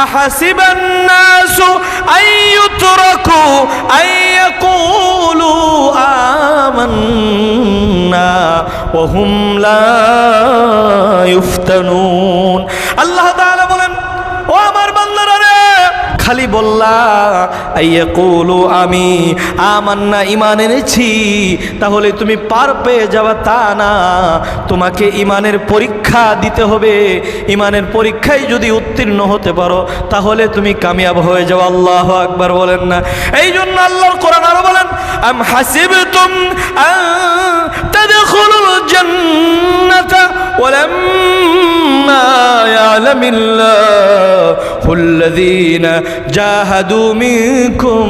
আহাসিবান নাসু আইয়ুতরাকু আইয়াকুলু আমান্না ওয়া হুম লা ইফতানুন। আল্লাহ তাআলা বলেন, ও আমার বান্দারা রে, খালি বললা আইয়াকুলু আমি আমান্না, ঈমান এনেছি, তাহলে তুমি পার পেয়ে যাওয়া তা না, তোমাকে ঈমানের পরীক্ষা দিতে হবে। ঈমানের পরীক্ষায় যদি উত্তীর্ণ হতে পারো তাহলে তুমি কামিয়াব হয়ে যাও। আল্লাহু আকবার বলেন না? এই জন্য আল্লাহর কোরআন আরো বলেন, আম হাসিবতুম আন তাদখুলুল জান্নাতা ওয়ালাম্মা ইয়ালামিল্লাহুল্লাযীনা জাহাদু মিনকুম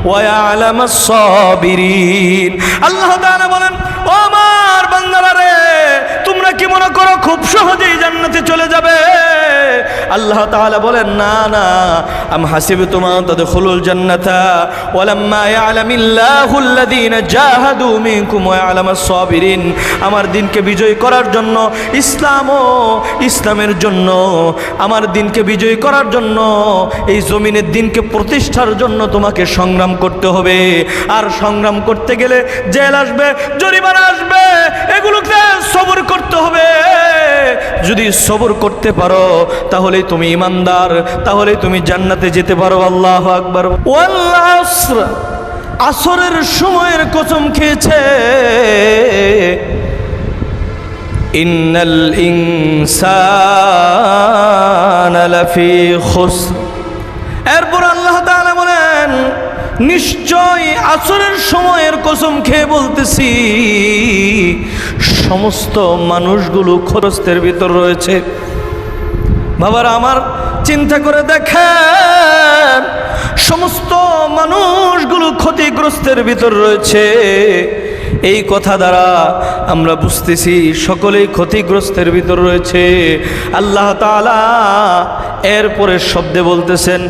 ওয়া ইয়ালামাস সাবিরিন। আল্লাহ তাআলা বলেন, ও আমার বান্দারা রে, তোমরা কি মনে করো খুব সহজেই জান্নাতে চলে যাবে? আল্লাহ তাআলা বলেন, না না, আম হাসিবতুম আন তাদখুলুল জান্নাতা ওয়ালাম্মা ইয়ালামিল্লাহুল্লাযীনা জাহাদু মিনকুম ওয়া ইয়ালামাস সাবিরিন। আমার দিনকে বিজয় করার জন্য, ইসলামের জন্য, আমার দিনকে বিজয় করার জন্য, এই জমিনের দিনকে প্রতিষ্ঠার জন্য তোমাকে সংগ্রাম করতে হবে। আর সংগ্রাম করতে গেলে জেল আসবে, জরিমানা আসবে, এগুলোকে সবর করতে হবে। যদি সবর করতে পারো তাহলে তুমি ঈমানদার, তাহলে তুমি জান্নাতে যেতে পারো। আল্লাহু আকবার। ওয়াল আসর, আসরের সময়ের কসম খেয়েছে, ইন্নাল ইনসানা লাফি খুসর। এরপর আল্লাহ তাআলা বলেন, নিশ্চয় আসরের সময়ের কসম খেয়ে বলতেছি, সমস্ত মানুষগুলো ক্ষতিগ্রস্তের ভিতর রয়েছে। বাবারা আমার, চিন্তা করে দেখেন, সমস্ত মানুষগুলো ক্ষতিগ্রস্তের ভিতর রয়েছে। এই কথা দ্বারা আমরা বুঝতেছি সকলেই ক্ষতিগ্রস্তের ভিতর রয়েছে। আল্লাহ তাআলা এরপরে শব্দে বলতেছেন,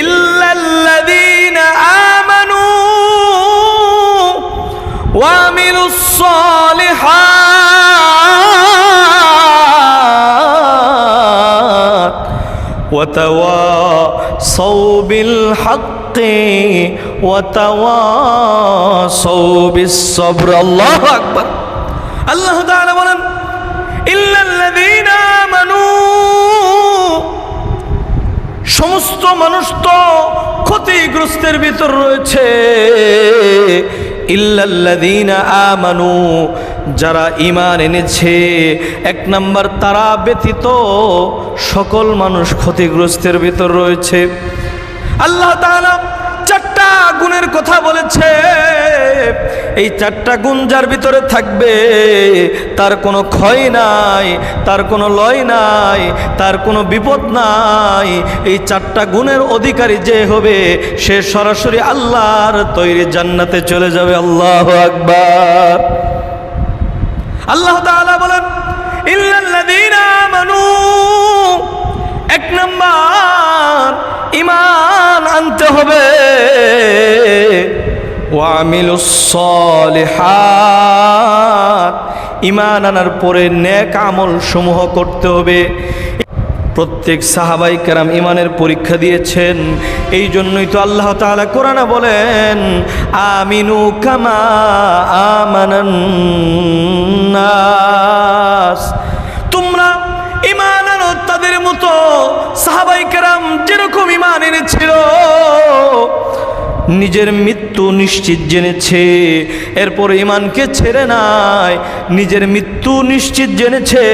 ইল্লাল্লাযীনা আমানু ওয়া আমিলুস সালিহাত ওয়া তাওয়াসাউ বিল হাক্কি ওয়া তাওয়াসাউ বিস সবর। আল্লাহু আকবার। আল্লাহ তাআলা বলেন, ইল্লাল্লাযীনা আমানু, সমস্ত মানুষ তো ক্ষতিগ্রস্তের ভিতর রয়েছে। ইল্লাল্লাযীনা আমানু, যারা ঈমান এনেছে, এক নাম্বার তারা ব্যতীত সকল মানুষ ক্ষতিগ্রস্তের ভিতর রয়েছে। আল্লাহ তাআলা চারটা গুণের কথা বলেছে। এই চারটা গুণ যার ভিতরে থাকবে তার কোনো ক্ষয় নাই, তার কোনো লয় নাই, তার কোনো বিপদ নাই। এই চারটা গুণের অধিকারী যে হবে সে সরাসরি আল্লাহর তৈরি জান্নাতে চলে যাবে। আল্লাহু আকবার। আল্লাহ তাআলা বলেন, ইল্লাল্লাযীনা আমানু, এক নাম্বার ঈমান আনতে হবে, ওয়া আমিলুস সালিহাত, ঈমান আনার পরে নেক আমল সমূহ করতে হবে। প্রত্যেক সাহাবাই কেরাম ঈমানের পরীক্ষা দিয়েছেন। এই জন্যই তো আল্লাহ তাআলা কোরআনে বলেন, আমিনু কামা আমানান নাস, তোমরা ঈমান আনো তাদের মতো। সাহাবাই কেরাম যেরকম ঈমান এনেছিল, নিজের মৃত্যু নিশ্চিত জেনেছে, এরপর ঈমানকে ছেড়ে নাই, নিজের মৃত্যু নিশ্চিত জেনেছে,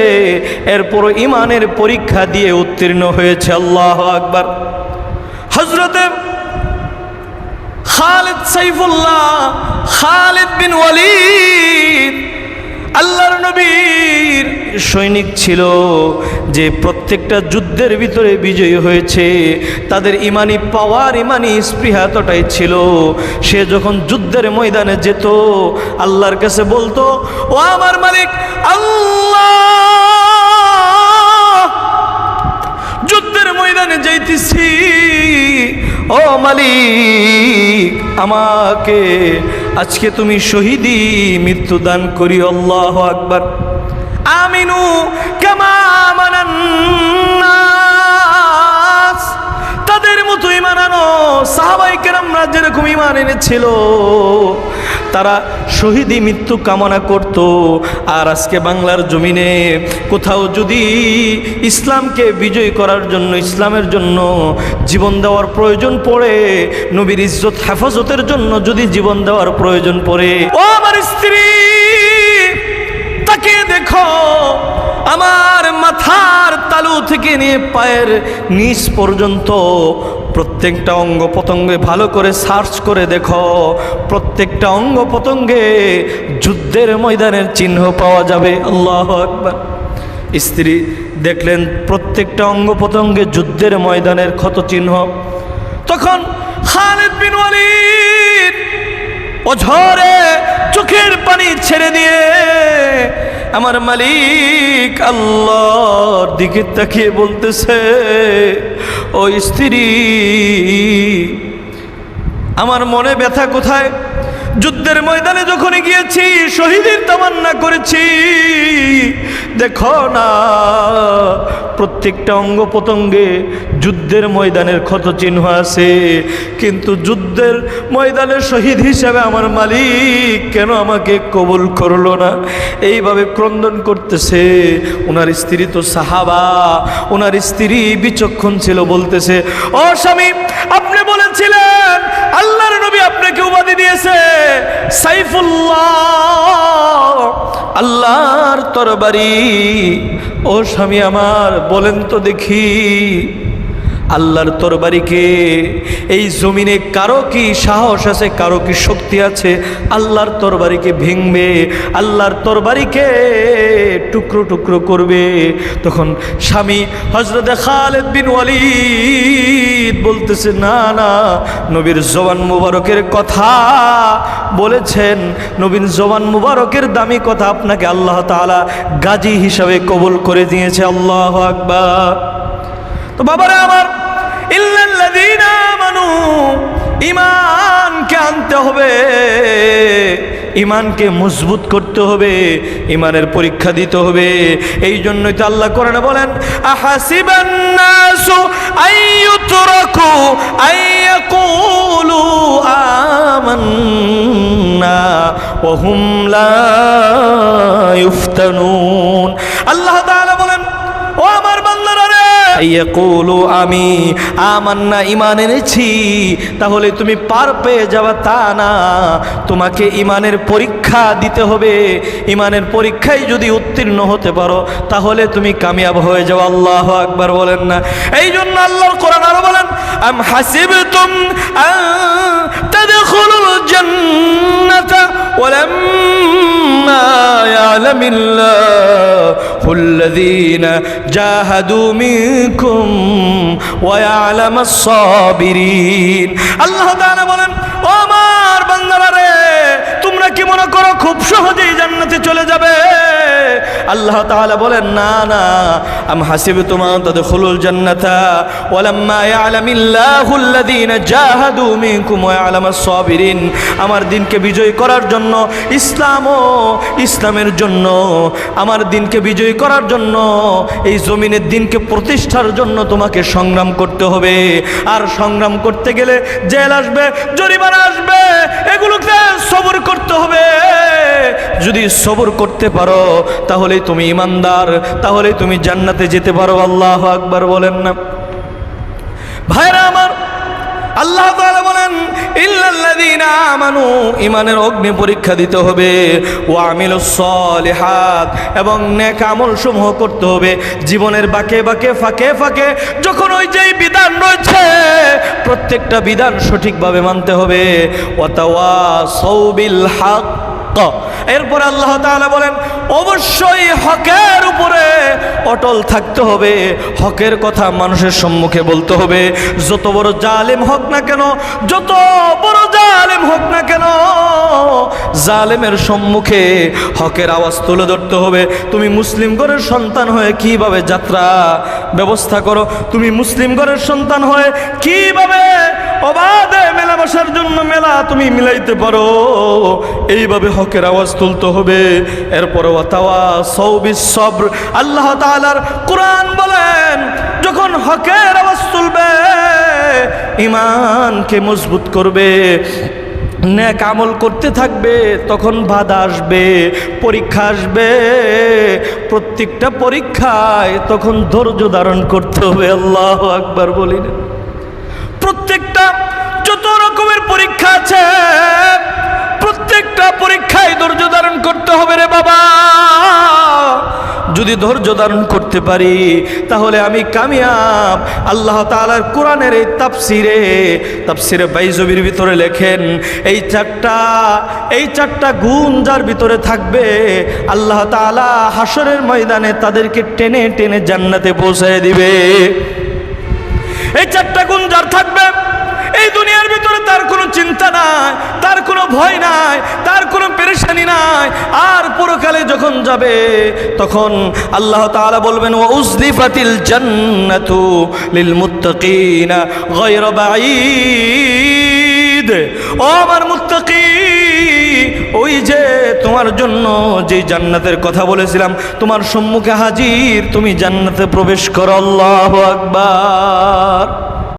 এরপর ঈমানের পরীক্ষা দিয়ে উত্তীর্ণ হয়েছে। আল্লাহু আকবার। হযরতে খালিদ সাইফুল্লাহ, খালিদ বিন ওয়ালিদ আল্লাহর নবীর সৈনিক ছিল, যে প্রত্যেকটা যুদ্ধের ভিতরে বিজয়ী হয়েছে। তাদের ইমানি পাওয়ার, ইমানি স্পৃহা এতটাই ছিল, সে যখন যুদ্ধের ময়দানে যেত আল্লাহর কাছে বলতো, ও আমার মালিক আল্লাহ, যুদ্ধের ময়দানে যাইতেছি, ও মালিক আমাকে আজকে তুমি শহীদি মৃত্যু দান করি। আল্লাহু আকবার। আমিনু কামা আমানান নাস, আলেমরা যেরকম ঈমান এনেছিল, তারা শহীদি মৃত্যু কামনা করত। আর আজকে বাংলার জমিনে কোথাও যদি ইসলামকে বিজয় করার জন্য, ইসলামের জন্য জীবন দেওয়ার প্রয়োজন পড়ে, নবীর ইজ্জত হেফাজতের জন্য যদি জীবন দেওয়ার প্রয়োজন পড়ে, ও আমার স্ত্রী, তাকে দেখো, আমার মাথার তালু থেকে নিয়ে পায়ের নিচ পর্যন্ত প্রত্যেকটা অঙ্গ প্রত্যঙ্গে ভালো করে সার্চ করে দেখো, প্রত্যেকটা অঙ্গ প্রত্যঙ্গে যুদ্ধের ময়দানের চিহ্ন পাওয়া যাবে। আল্লাহু আকবার। স্ত্রী দেখলেন প্রত্যেকটা অঙ্গ প্রত্যঙ্গে যুদ্ধের ময়দানের ক্ষত চিহ্ন। তখন খালিদ বিন ওয়ালিদ অঝরে চোখের পানি ছেড়ে দিয়ে আমার মালিক আল্লাহর দিকে তাকিয়ে বলতেছে, ও স্ত্রী, আমার মনে ব্যথা কোথায়? যুদ্ধের ময়দানে যখনই গিয়েছি শহীদের তামান্না করেছি, দেখো না প্রত্যেকটা অঙ্গ প্রত্যঙ্গে যুদ্ধের ময়দানের ক্ষত চিহ্ন আছে, কিন্তু যুদ্ধের ময়দানে শহীদ হিসেবে আমার মালিক কেন আমাকে কবুল করলো না? এইভাবে ক্রন্দন করতেছে। ওনার স্ত্রী তো সাহাবা, ওনার স্ত্রী বিচক্ষণ ছিল, বলতেছে, ও স্বামী, আপনি বলেছিলেন আল্লাহর নবী আপনাকে উপাধি দিয়েছে সাইফুল্লাহ, আল্লাহর তরবারি। ও স্বামী আমার, বলেন তো দেখি, আল্লাহর তরবারিকে এই জমিনে কারো কি সাহস আছে, কারো কি শক্তি আছে আল্লাহর তরবারিকে ভেঙবে, আল্লাহর তরবারিকে টুকরো টুকরো করবে? তখন স্বামী হযরত খালিদ বিন ওয়ালিদ বলতেছে, না না, নবীর জবান মুবারকের কথা বলেছেন, নবীর জবান মুবারকের দামি কথা আপনাকে আল্লাহ তাআলা গাজী হিসাবে কবুল করে দিয়েছে। আল্লাহু আকবার। তো বাবারা আমার, ইল্লাল্লাযীনা আমানু, ঈমানকে আনতে হবে, ঈমানকে মজবুত করতে হবে, ঈমানের পরীক্ষা দিতে হবে। এই জন্যই তো আল্লাহ কোরআনে বলেন, আহাসিবান নাসু আইয়ুতরাকু আইয়াকুলু আমান্না ওয়া হুম লা ইফতানুন। আল্লাহ তাআলা বলেন, ও আমার বান্দারা রে, ইয়াকুলু, আমি আমান্না, ঈমান এনেছি, তাহলে তুমি পার পেয়ে যাবে তা না, তোমাকে ঈমানের পরীক্ষা দিতে হবে। ঈমানের পরীক্ষায় যদি উত্তীর্ণ হতে পারো তাহলে তুমি কামিয়াব হয়ে যাও। আল্লাহু আকবার বলেন না? এই জন্য আল্লাহর কোরআন আরো বলেন, আম হাসিবতুম আন তাদখুলুল জান্নাতা ওয়ালাম্মা ইয়ালামিল্লাহুল্লাযীনা জাহাদু মিনকুম ওয়া ইয়ালামাস সাবিরিন। আল্লাহ তাআলা বলেন, ও আমার বান্দারা রে, তোমরা কি মনে করো খুব সহজেই জান্নাতে চলে যাবে? আল্লাহ তাআলা বলেন, না না, আম হাসিবতুম আন তাদখুলুল জান্নাতা ওয়ালাম্মা ইয়ালামিল্লাহুল্লাযীনা জাহাদু মিনকুম ওয়া ইয়ালামাস সাবিরিন। আমার দিনকে বিজয় করার জন্য, ইসলাম ও ইসলামের জন্য, আমার দিনকে বিজয় করার জন্য, এই জমিনের দিনকে প্রতিষ্ঠার জন্য তোমাকে সংগ্রাম করতে হবে। আর সংগ্রাম করতে গেলে জেল আসবে, জরিমানা আসবে, এগুলোকে সবর করতে হবে। যদি সবর করতে পারো তাহলেই তুমি ঈমানদার, তাহলেই তুমি জান্নাতে যেতে পারো। আল্লাহু আকবার বলেন না? ভাইরা আমার, আল্লাহ তাআলা বলেন, ইল্লাল্লাযীনা আমানু, ঈমানের অগ্নি পরীক্ষা দিতে হবে, ওয়া আমিলুস সালিহাত, এবং নেক আমল সমূহ করতে হবে। জীবনের বাঁকে বাঁকে, ফাঁকে ফাঁকে যখন ওই যেই বিধান রয়েছে প্রত্যেকটা বিধান সঠিকভাবে মানতে হবে। ওয়া তাওয়াসাউ বিল হক। এরপর আল্লাহ তাআলা বলেন, অবশ্যই হকের উপরে অটল থাকতে হবে, হকের কথা মানুষের সম্মুখে বলতে হবে। যত বড় জালেম হোক না কেন, যত বড় জালেম হোক না কেন, জালেমের সম্মুখে হকের আওয়াজ তুলে ধরতে হবে। তুমি মুসলিম ঘরের সন্তান হয়ে কিভাবে যাত্রা ব্যবস্থা করো, তুমি মুসলিম ঘরের সন্তান হয়ে কিভাবে অবাধে মেলা বসার জন্য মেলা তুমি মিলাইতে পারো, এইভাবে হকের আওয়াজ তুলতে হবে। এরপর ওয়াতাওয়াসাউ বিস-সবর, আল্লাহ তাআলার কোরআন বলেন, যখন হকের আওয়াজ তুলবে ঈমানকে মজবুত করবে, নেক আমল করতে থাকবে, তখন বাধা আসবে, পরীক্ষা আসবে। প্রত্যেকটা পরীক্ষায় তখন ধৈর্য ধারণ করতে হবে। আল্লাহু আকবার বলি না? প্রত্যেকটা যত রকমের পরীক্ষা আছে, প্রত্যেকটা পরীক্ষায় ধৈর্য ধারণ করতে হবে রে বাবা। যদি ধৈর্য ধারণ করতে পারি তাহলে আমি কামিয়াব। আল্লাহ তাআলার কোরআনের এই তাফসিরে বাইজবির ভিতরে লেখেন, এই চারটা গুণ যার ভিতরে থাকবে, আল্লাহ তাআলা হাসরের ময়দানে তাদেরকে টেনে টেনে জান্নাতে পৌঁছায় দিবে। এই চারটা গুণ যার থাকবে, এই দুনিয়ার ভিতরে তার কোনো চিন্তা নাই, তার কোনো ভয় নাই, তার কোনো পেরেশানি নাই। আর পরকালে যখন যাবে তখন আল্লাহ তাআলা বলবেন, ওয়া উজলিফাতিল জান্নাতু লিল মুত্তাকিনা গায়রা বাঈদ। ও আমার মুত্তাকি, ওই যে তোমার জন্য যে জান্নাতের কথা বলেছিলাম তোমার সম্মুখে হাজির, তুমি জান্নাতে প্রবেশ করো। আল্লাহু আকবার।